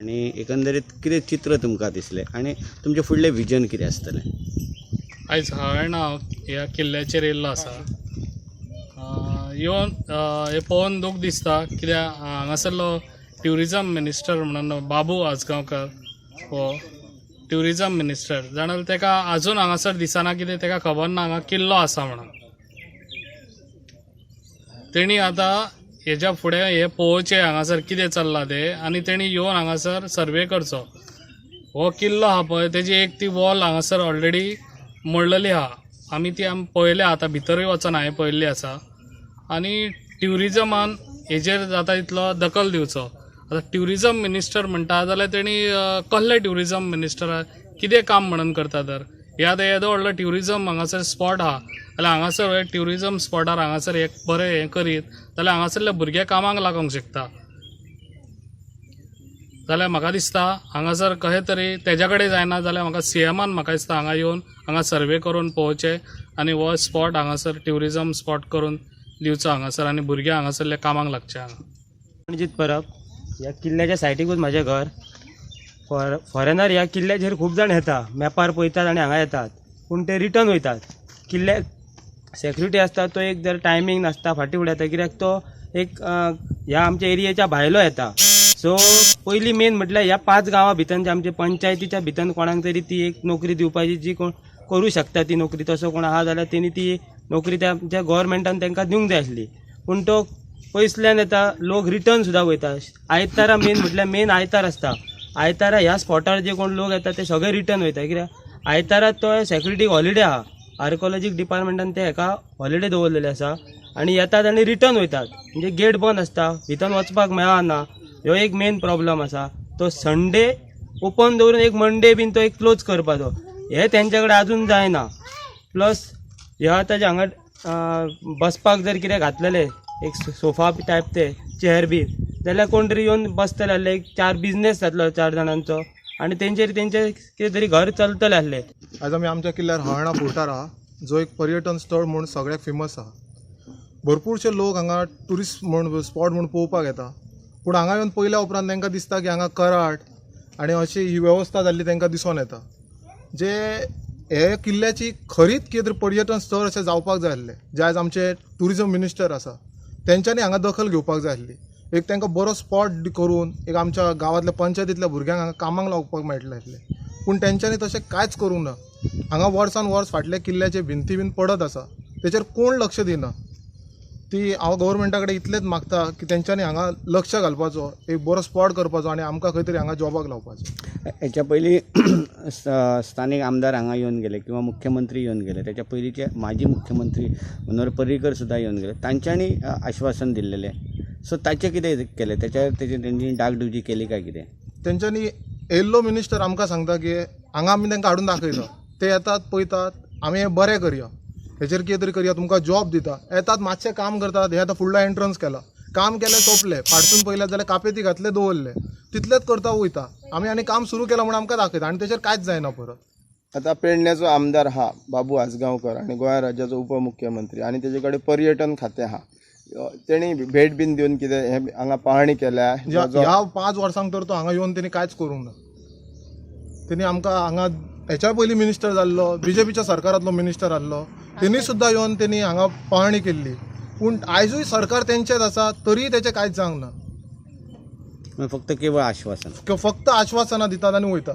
आनी एकंदरीत कितें चित्र तुमकां दिसलें आनी तुमचें फुडलें विजन कितें आसतलें? आयज हांवें ह्या किल्ल्याचेर येयल्लो आसा. येवन हें पळोवन दूख दिसता, कित्याक हांगासरलो ट्युरिजम मिनिस्टर म्हणून बाबू आजगांवकर हो ट्युरिजम मिनिस्टर जाणां ताका आजून हांगासर दिसना, कितें ताका खबर ना हांगा किल्लो आसा म्हणून. तेणी आतां हेच्या फुडें हे पळोवचें हांगासर कितें चल्लां तें, आनी तेणी येवन हांगासर सर्वे करचो. हो किल्लो आहा पळय तेजी एक ती वॉल हांगासर ऑलरेडी मोडलेली आहा. आमी पळयल्या, आतां भितरूय वचून हांवें पळयल्ली आसा. आनी ट्युरिजमान हेजेर जाता तितलो दखल दिवचो. आतां ट्युरिजम मिनिस्टर म्हणटा जाल्यार तेणी कसले ट्युरिजम मिनिस्टर कितें काम म्हणून करता तर? हे आतां येदो व्हडलो ट्युरिजम हांगासर स्पॉट आहा जाल्यार हांगासर ट्युरिजम स्पॉटार हांगासर एक बरें हें करीत जाल्यार हांगासरले भुरगे कामाक लागूंक शकता. जाल्यार म्हाका दिसता हांगासर कशें तरी तेज्या कडेन जायना जाल्यार म्हाका CMान म्हाका दिसता हांगा येवन हांगा सर्वे करून पळोवचें आनी हो स्पॉट हांगासर ट्युरिजम स्पॉट करून दिवचो हांगासर, आनी भुरगे हांगासरले कामाक लागचे. हांगा रणजीत परब, ह्या किल्ल्याच्या सायडीकूच म्हजें घर. फॉरेनर ह्या किल्ल्याचेर खूब जाण येता, मॅपार पळयतात आनी हांगा येतात, पूण ते रिटर्न वयतात. किल्ल्याक सेक्युरिटी आसता तो एक जर टायमींग नासता फाटीं फुडें येता, कित्याक तो एक ह्या आमच्या एरियेच्या भायलो येता. सो पयलीं मेन म्हटल्यार ह्या 5 गांवां भितर आमच्या पंचायतीच्या भितर कोणाक तरी ती एक नोकरी दिवपाची, जी कोण करूं शकता ती नोकरी, तसो कोण आहा जाल्यार तेणी ती नोकरी त्या गव्हर्मेंटान तांकां दिवंक जाय आसली. पूण तो पयसल्यान येता, लोक रिटर्न सुद्दां वयता. आयतारा मेन म्हटल्यार मेन आयतार आसता. आयतारा ह्या स्पॉटार जे कोण लोक येता ते सगळे रिटर्न वयता, कित्याक आयतारा तो सेक्युरिटीक हॉलिडे आहा. आर्कोलॉजीक डिपार्टमेंटान ते हेका हॉलिडे दवरलेले आसा आनी येतात आनी रिटर्न वयतात. म्हणजे गेट बंद आसता, भितर वचपाक मेळना. ह्यो एक मेन प्रॉब्लम आसा. तो संडे ओपन दवरून एक मंडे बीन तो एक क्लोज करपाचो, हे तेंच्या कडेन आजून जायना. प्लस ह्या आतां हांगा बसपाक जर कितें घातलेले एक सोफा टायप ते चेअर बी जाल्यार कोण तरी येवन बसतले आसले, एक 4 बिझनेस जातलो 4 जाणांचो आनी तेंचे कितें तरी घर चलतले आसले. आज आमी आमच्या किल्ल्यार हळर्णा फोर्टार आहा, जो एक पर्यटन स्थळ म्हणून सगळ्याक फेमस आहा. भरपूरशे लोक हांगा ट्युरिस्ट म्हणून स्पॉट म्हणून पळोवपाक येता. पूण हांगा येवन पयल्या उपरांत तांकां दिसता की हांगा कराट आनी अशी ही वेवस्था जाल्ली तांकां दिसून येता. जे हे किल्ल्याची खरीच कितें तरी पर्यटन स्थळ अशें जावपाक जाय आसलें, जे आयज आमचे ट्युरिजम मिनिस्टर आसा तेंच्यांनी हांगा दखल घेवपाक जाय आसली. एक तांकां बरो स्पॉट करून एक आमच्या गांवांतल्या पंचायतींतल्या भुरग्यांक हांगा कामाक लावपाक मेळटलें आसलें. पूण तेंच्यांनी तशें कांयच करूंक ना. हांगा वर्सान वर्स फाटल्या किल्ल्याचे भिंती बीन पडत आसा, तेचेर कोण लक्ष दिना. ती हांव गव्हर्मेंटा कडेन इतलेंच मागता की तेंच्यांनी हांगा लक्ष घालपाचो, एक बरो स्पॉट करपाचो आनी आमकां खंय तरी हांगा जॉबाक लावपाचो. हेच्या पयलीं स्थानीक आमदार हांगा येवन गेले किंवा मुख्यमंत्री येवन गेले, तेच्या पयलींचे माजी मुख्यमंत्री मनोहर पर्रीकर सुद्दां येवन गेले. तांच्यांनी आश्वासन दिल्लेलें. सो ताचें कितें केलें? तेंची डागडुजी केली काय कितें? तेंच्यांनी येयल्लो मिनिस्टर आमकां सांगता की हांगा आमी तांकां हाडून दाखयता, ते येतात पळयतात, आमी हें बरें करया, हेचेर कितें तरी करया, तुमकां जॉब दिता. येतात मातशें काम करतात, हे आतां फुडलो एंट्रन्स केला, काम केलें सोंपलें, फाटसून पयल्यात जाल्यार कापेती घातले दवरले, तितलेंच करता वयता. आमी आनी काम सुरू केलां म्हणून आमकां दाखयता आनी तेचेर कांयच जायना परत. आता पेडण्याचो आमदार आहा बाबू आजगांवकर आनी गोंय राज्याचो उपमुख्यमंत्री आनी तेजे कडेन पर्यटन खातें आहा. तेणी भेट बीन दिवन कितें हे हांगा पाहणी केल्या? ह्या 5 वर्सांक तर तो हांगा येवन तेणी कांयच करूंक ना. तेणी आमकां हांगा हेच्या पयलीं मिनिस्टर जाल्लो, BJPच्या सरकारांतलो मिनिस्टर आसलो, तेणी सुद्दां येवन तेणी हांगा पाहणी केल्ली. पूण आयजूय सरकार तेंचेच आसा, तरी तेचें कांयच जावंक ना. फक्त केवळ आश्वासन, फक्त आश्वासनां दितात आनी वयता.